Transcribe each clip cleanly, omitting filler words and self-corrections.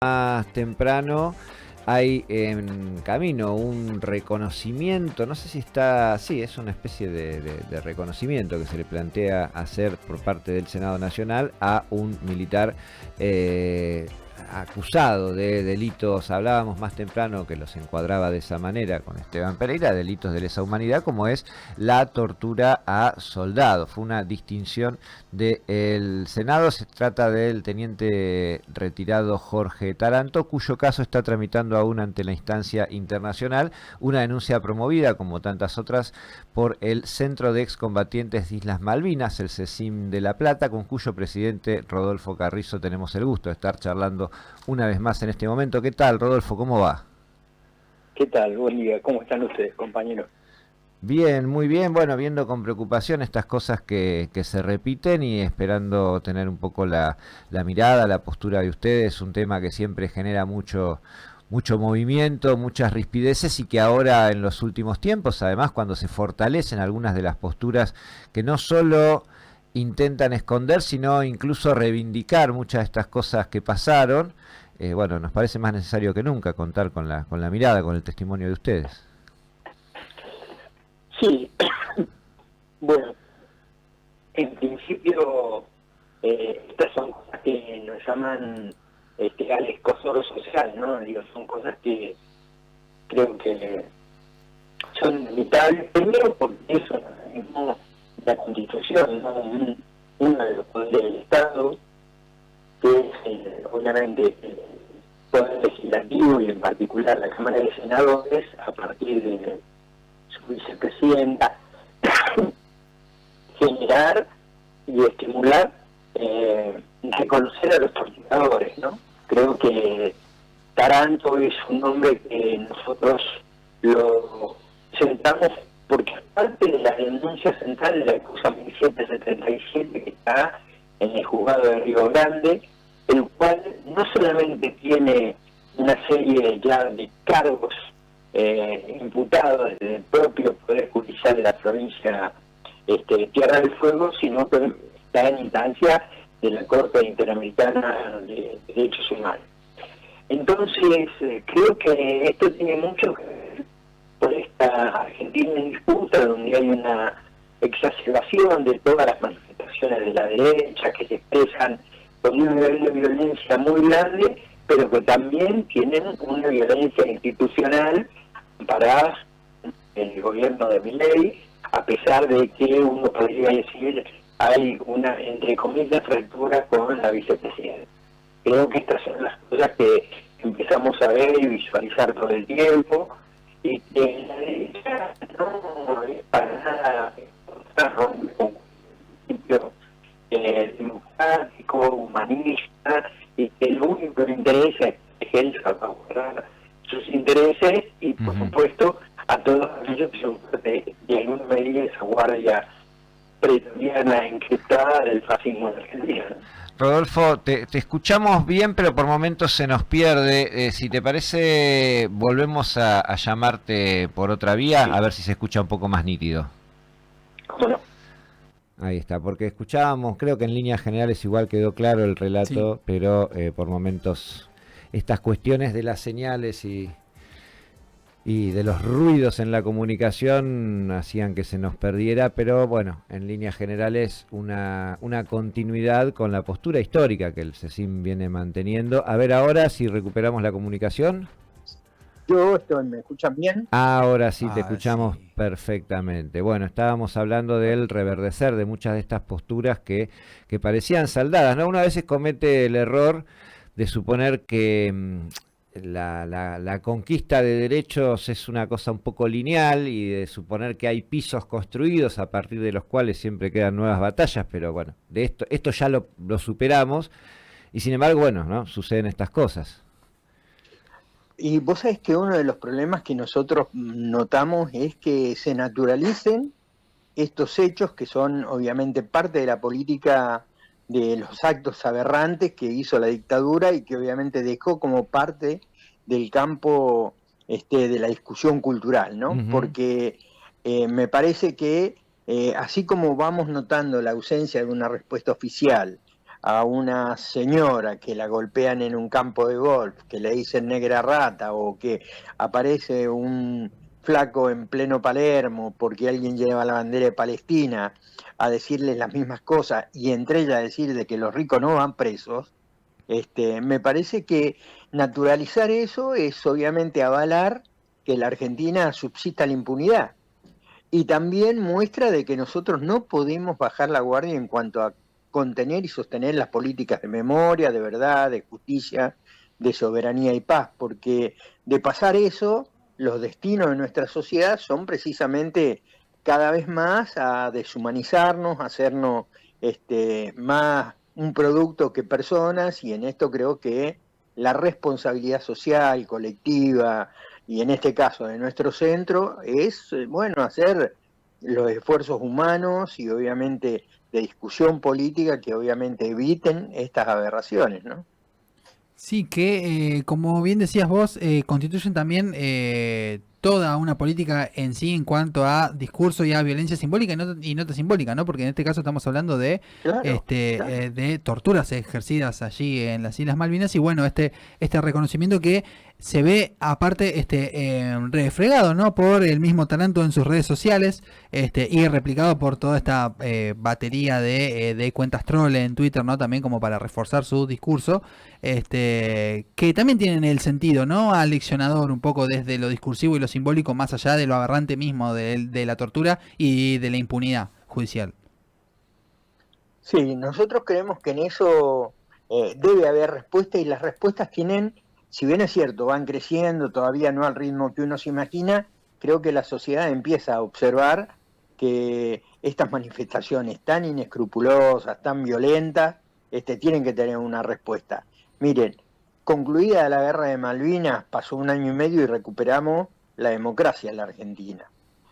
Más temprano hay en camino un reconocimiento, no sé si está, sí, es una especie de reconocimiento que se le plantea hacer por parte del Senado Nacional a un militar eh, acusado de delitos. Hablábamos más temprano que los encuadraba de esa manera con Esteban Pereira, delitos de lesa humanidad, como es la tortura a soldados. Fue una distinción del Senado. Se trata del teniente retirado Jorge Taranto, cuyo caso está tramitando aún ante la instancia internacional, una denuncia promovida, como tantas otras, por el Centro de Excombatientes de Islas Malvinas, el CECIM de La Plata, con cuyo presidente Rodolfo Carrizo tenemos el gusto de estar charlando una vez más en este momento. ¿Qué tal, Rodolfo? ¿Cómo va? ¿Qué tal? Buen día. ¿Cómo están ustedes, compañeros? Bien, muy bien. Bueno, viendo con preocupación estas cosas que se repiten y esperando tener un poco la mirada, la postura de ustedes, un tema que siempre genera mucho movimiento, muchas rispideces y que ahora en los últimos tiempos, además cuando se fortalecen algunas de las posturas que no solo intentan esconder, sino incluso reivindicar muchas de estas cosas que pasaron, bueno, nos parece más necesario que nunca contar con la mirada, con el testimonio de ustedes. Sí, bueno, en principio estas son cosas que nos llaman al escozor social, ¿no? Digo, son cosas que creo que son inevitables, primero porque eso no, la Constitución, ¿no? Uno de los poderes del Estado, que es obviamente el poder legislativo y en particular la Cámara de Senadores, a partir de su vicepresidenta, generar y estimular, reconocer a los torturadores, ¿no? Creo que Taranto es un nombre que nosotros lo sentamos porque aparte de la denuncia central de la causa 1777 que está en el juzgado de Río Grande, el cual no solamente tiene una serie ya de cargos imputados desde el propio Poder Judicial de la provincia de Tierra del Fuego, sino que está en instancia de la Corte Interamericana de Derechos Humanos. Entonces, creo que esto tiene mucho que ver por esta Argentina en disputa, donde hay una exacerbación de todas las manifestaciones de la derecha que se expresan con un nivel de violencia muy grande, pero que también tienen una violencia institucional para el gobierno de Milei, a pesar de que uno podría decir hay una, entre comillas, fractura con la vicepresidenta. Creo que estas son las cosas que empezamos a ver y visualizar todo el tiempo, y que la derecha no es para nada rompe con principios democrático, humanista, y que lo único que le interesa es que él salvaguardar sus intereses y, por supuesto, a todos aquellos que son de alguna medida esa guardia pretoriana encriptada del fascismo de Argentina. Rodolfo, te escuchamos bien, pero por momentos se nos pierde. Si te parece, volvemos a llamarte por otra vía, Sí. a ver si se escucha un poco más nítido. ¿Cómo no? Ahí está, porque escuchábamos, creo que en líneas generales igual quedó claro el Sí, relato, pero por momentos estas cuestiones de las señales y de los ruidos en la comunicación hacían que se nos perdiera, pero bueno, en líneas generales una continuidad con la postura histórica que el CECIM viene manteniendo. A ver ahora si recuperamos la comunicación. ¿Me escuchan bien? Ahora sí te escuchamos sí. perfectamente. Bueno, estábamos hablando del reverdecer de muchas de estas posturas que parecían saldadas, ¿no? Una vez comete el error de suponer que la conquista de derechos es una cosa un poco lineal y de suponer que hay pisos construidos a partir de los cuales siempre quedan nuevas batallas, pero bueno, de esto ya lo superamos y sin embargo, bueno, ¿no? Suceden estas cosas. Y vos sabés que uno de los problemas que nosotros notamos es que se naturalicen estos hechos que son obviamente parte de la política de los actos aberrantes que hizo la dictadura y que obviamente dejó como parte del campo de la discusión cultural, ¿no? Ujú. Porque me parece que así como vamos notando la ausencia de una respuesta oficial a una señora que la golpean en un campo de golf, que le dicen negra rata, o que aparece un flaco en pleno Palermo porque alguien lleva la bandera de Palestina a decirles las mismas cosas y entre ellas decir de que los ricos no van presos, me parece que naturalizar eso es obviamente avalar que en la Argentina subsista la impunidad. Y también muestra de que nosotros no podemos bajar la guardia en cuanto a contener y sostener las políticas de memoria, de verdad, de justicia, de soberanía y paz, porque de pasar eso, los destinos de nuestra sociedad son precisamente cada vez más a deshumanizarnos, a hacernos más un producto que personas, y en esto creo que la responsabilidad social, colectiva, y en este caso de nuestro centro, es, bueno, hacer los esfuerzos humanos y obviamente de discusión política que obviamente eviten estas aberraciones, ¿no? Sí, que como bien decías vos, constituyen también toda una política en sí en cuanto a discurso y a violencia simbólica y nota simbólica, ¿no? Porque en este caso estamos hablando de Claro, claro. de torturas ejercidas allí en las Islas Malvinas y bueno, este reconocimiento que se ve aparte refregado, ¿no? Por el mismo Taranto en sus redes sociales y replicado por toda esta batería de cuentas troll en Twitter, ¿no? También como para reforzar su discurso que también tienen el sentido, ¿no? Aleccionador un poco desde lo discursivo y lo simbólico, más allá de lo aberrante mismo de la tortura y de la impunidad judicial. Sí, nosotros creemos que en eso debe haber respuesta y las respuestas tienen, si bien es cierto, van creciendo, todavía no al ritmo que uno se imagina, creo que la sociedad empieza a observar que estas manifestaciones tan inescrupulosas, tan violentas, tienen que tener una respuesta. Miren, concluida la guerra de Malvinas, pasó 1 año y medio y recuperamos la democracia en la Argentina.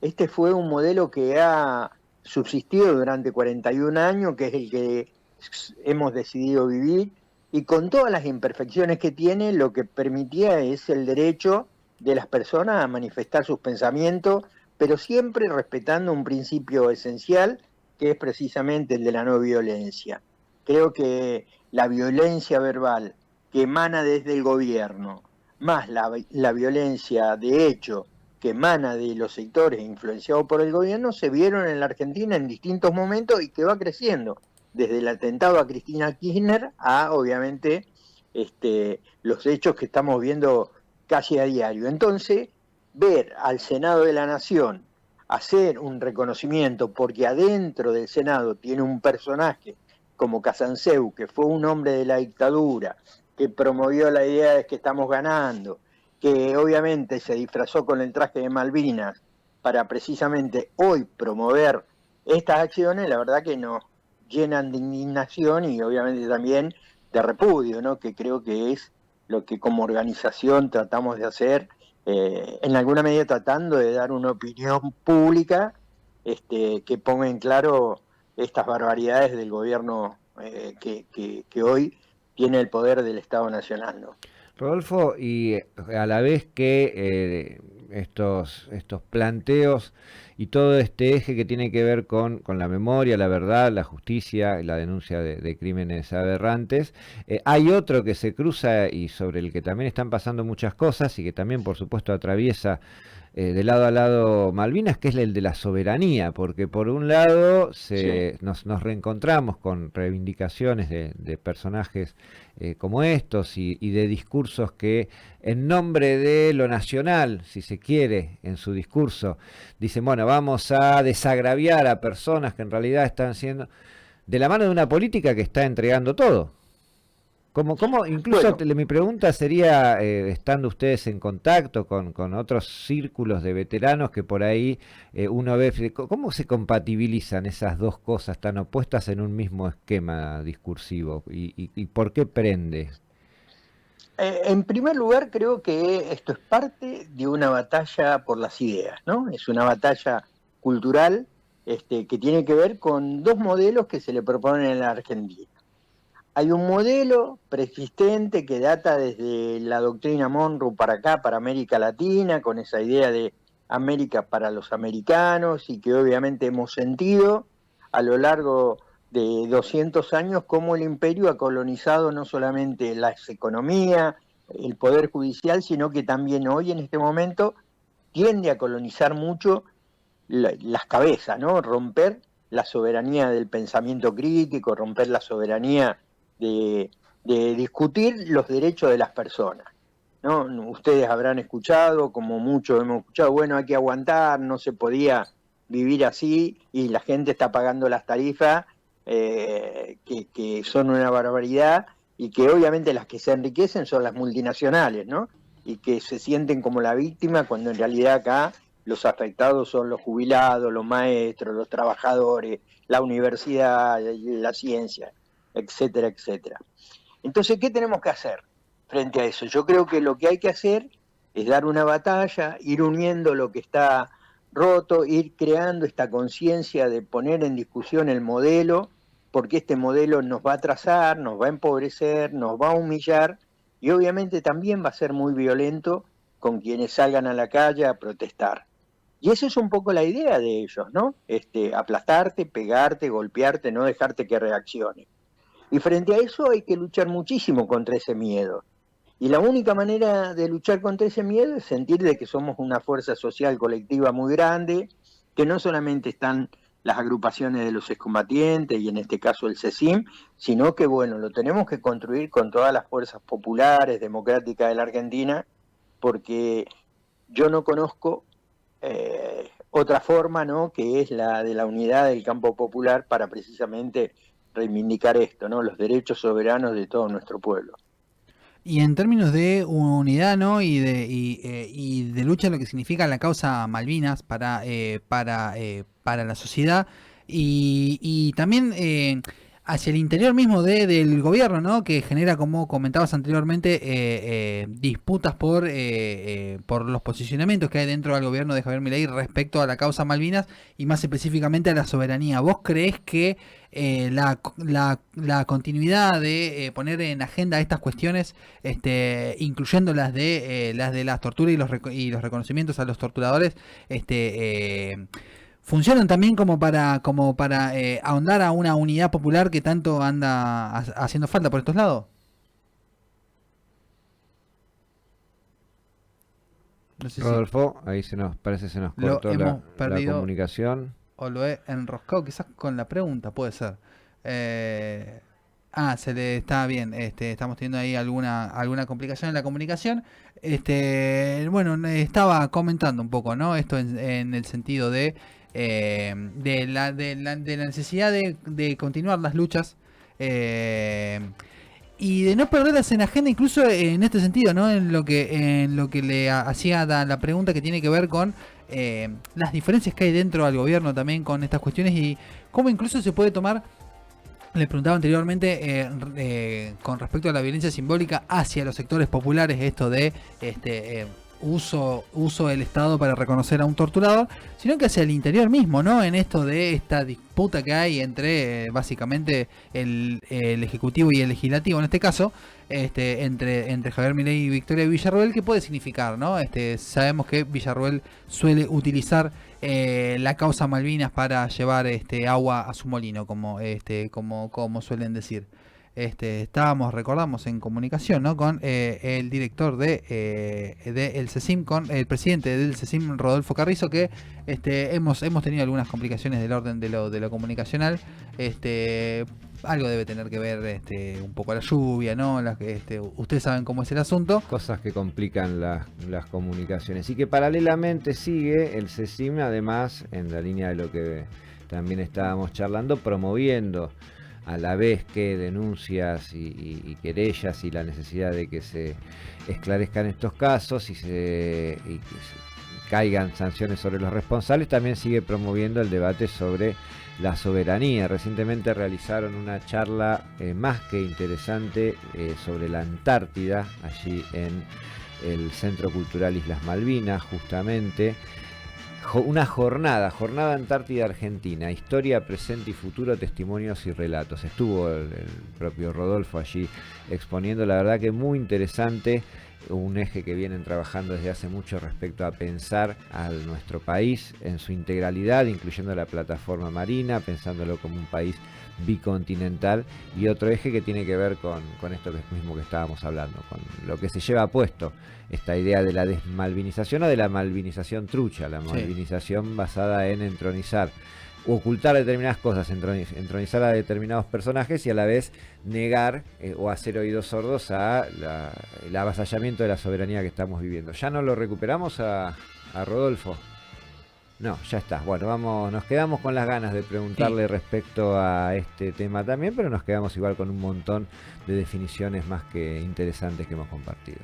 Este fue un modelo que ha subsistido durante 41 años, que es el que hemos decidido vivir, y con todas las imperfecciones que tiene, lo que permitía es el derecho de las personas a manifestar sus pensamientos, pero siempre respetando un principio esencial, que es precisamente el de la no violencia. Creo que la violencia verbal que emana desde el gobierno, más la violencia de hecho que emana de los sectores influenciados por el gobierno, se vieron en la Argentina en distintos momentos y que va creciendo, desde el atentado a Cristina Kirchner a, obviamente, los hechos que estamos viendo casi a diario. Entonces, ver al Senado de la Nación hacer un reconocimiento, porque adentro del Senado tiene un personaje como Casanseu, que fue un hombre de la dictadura, que promovió la idea de que estamos ganando, que obviamente se disfrazó con el traje de Malvinas para precisamente hoy promover estas acciones, la verdad que nos llenan de indignación y obviamente también de repudio, ¿no? Que creo que es lo que como organización tratamos de hacer, en alguna medida tratando de dar una opinión pública que ponga en claro estas barbaridades del gobierno que hoy tiene el poder del Estado Nacional, ¿no? Rodolfo, y a la vez que estos planteos y todo este eje que tiene que ver con la memoria, la verdad, la justicia y la denuncia de crímenes aberrantes, hay otro que se cruza y sobre el que también están pasando muchas cosas y que también por supuesto atraviesa de lado a lado Malvinas, que es el de la soberanía, porque por un lado Sí. nos reencontramos con reivindicaciones de personajes como estos y de discursos que en nombre de lo nacional, si se quiere, en su discurso, dicen, bueno, vamos a desagraviar a personas que en realidad están siendo de la mano de una política que está entregando todo. Incluso Bueno, mi pregunta sería, estando ustedes en contacto con otros círculos de veteranos que por ahí uno ve, ¿cómo se compatibilizan esas dos cosas tan opuestas en un mismo esquema discursivo? ¿Y por qué prende? en primer lugar, creo que esto es parte de una batalla por las ideas, ¿no? Es una batalla cultural que tiene que ver con dos modelos que se le proponen en la Argentina. Hay un modelo preexistente que data desde la doctrina Monroe para acá, para América Latina, con esa idea de América para los americanos y que obviamente hemos sentido a lo largo de 200 años cómo el imperio ha colonizado no solamente la economía, el poder judicial, sino que también hoy en este momento tiende a colonizar mucho las cabezas, ¿no? Romper la soberanía del pensamiento crítico, romper la soberanía de discutir los derechos de las personas, ¿no? Ustedes habrán escuchado, como muchos hemos escuchado, bueno, hay que aguantar, no se podía vivir así y la gente está pagando las tarifas que son una barbaridad y que obviamente las que se enriquecen son las multinacionales, ¿no? Y que se sienten como la víctima cuando en realidad acá los afectados son los jubilados, los maestros, los trabajadores, la universidad, la ciencia, etcétera, etcétera. Entonces, ¿qué tenemos que hacer frente a eso? Yo creo que lo que hay que hacer es dar una batalla, ir uniendo lo que está roto, ir creando esta conciencia de poner en discusión el modelo, porque este modelo nos va a atrasar, nos va a empobrecer, nos va a humillar y obviamente también va a ser muy violento con quienes salgan a la calle a protestar. Y eso es un poco la idea de ellos, ¿no? Aplastarte, pegarte, golpearte, no dejarte que reaccione. Y frente a eso hay que luchar muchísimo contra ese miedo. Y la única manera de luchar contra ese miedo es sentir de que somos una fuerza social colectiva muy grande, que no solamente están las agrupaciones de los excombatientes y en este caso el CECIM, sino que bueno, lo tenemos que construir con todas las fuerzas populares, democráticas de la Argentina, porque yo no conozco otra forma, ¿no?, que es la de la unidad del campo popular para precisamente reivindicar esto, ¿no?, los derechos soberanos de todo nuestro pueblo. Y en términos de unidad, ¿no? Y de lucha, lo que significa la causa Malvinas para la sociedad y también hacia el interior mismo del gobierno, ¿no? Que genera, como comentabas anteriormente, disputas por los posicionamientos que hay dentro del gobierno de Javier Milei respecto a la causa Malvinas y más específicamente a la soberanía. ¿Vos creés que la continuidad de poner en agenda estas cuestiones, incluyendo las de las torturas y los reconocimientos a los torturadores, funcionan también como para ahondar a una unidad popular que tanto anda haciendo falta por estos lados? No sé, Rodolfo, ahí se nos cortó la comunicación. O lo he enroscado quizás con la pregunta, puede ser. Se le está bien. Estamos teniendo ahí alguna complicación en la comunicación. Bueno, estaba comentando un poco, ¿no? Esto en el sentido de la necesidad de continuar las luchas y de no perderlas en agenda, incluso en este sentido, ¿no? En lo que le hacía la pregunta que tiene que ver con las diferencias que hay dentro del gobierno también con estas cuestiones y cómo incluso se puede tomar. Le preguntaba anteriormente con respecto a la violencia simbólica hacia los sectores populares, esto de uso del Estado para reconocer a un torturador, sino que hacia el interior mismo, ¿no? En esto de esta disputa que hay entre básicamente el Ejecutivo y el Legislativo, en este caso, entre Javier Milei y Victoria Villarruel, ¿qué puede significar, ¿no? Sabemos que Villarruel suele utilizar la causa Malvinas para llevar agua a su molino, como suelen decir. Recordamos en comunicación, ¿no?, con el director de el CECIM, con el presidente del CECIM, Rodolfo Carrizo, que hemos tenido algunas complicaciones del orden de lo comunicacional. Algo debe tener que ver un poco la lluvia, ¿no? Ustedes saben cómo es el asunto. Cosas que complican las comunicaciones. Y que paralelamente sigue el CECIM, además, en la línea de lo que también estábamos charlando, promoviendo a la vez que denuncias y querellas y la necesidad de que se esclarezcan estos casos y que caigan sanciones sobre los responsables, también sigue promoviendo el debate sobre la soberanía. Recientemente realizaron una charla más que interesante sobre la Antártida, allí en el Centro Cultural Islas Malvinas, justamente. Una jornada Antártida Argentina, historia, presente y futuro, testimonios y relatos. Estuvo el propio Rodolfo allí exponiendo, la verdad que muy interesante, un eje que vienen trabajando desde hace mucho respecto a pensar a nuestro país en su integralidad, incluyendo la plataforma marina, pensándolo como un país bicontinental, y otro eje que tiene que ver con esto mismo que estábamos hablando, con lo que se lleva puesto, esta idea de la desmalvinización o de la malvinización trucha, la malvinización basada en entronizar, ocultar determinadas cosas, entronizar a determinados personajes y a la vez negar o hacer oídos sordos a el avasallamiento de la soberanía que estamos viviendo. ¿Ya no lo recuperamos a Rodolfo? No, ya está. Bueno, nos quedamos con las ganas de preguntarle respecto a este tema también, pero nos quedamos igual con un montón de definiciones más que interesantes que hemos compartido.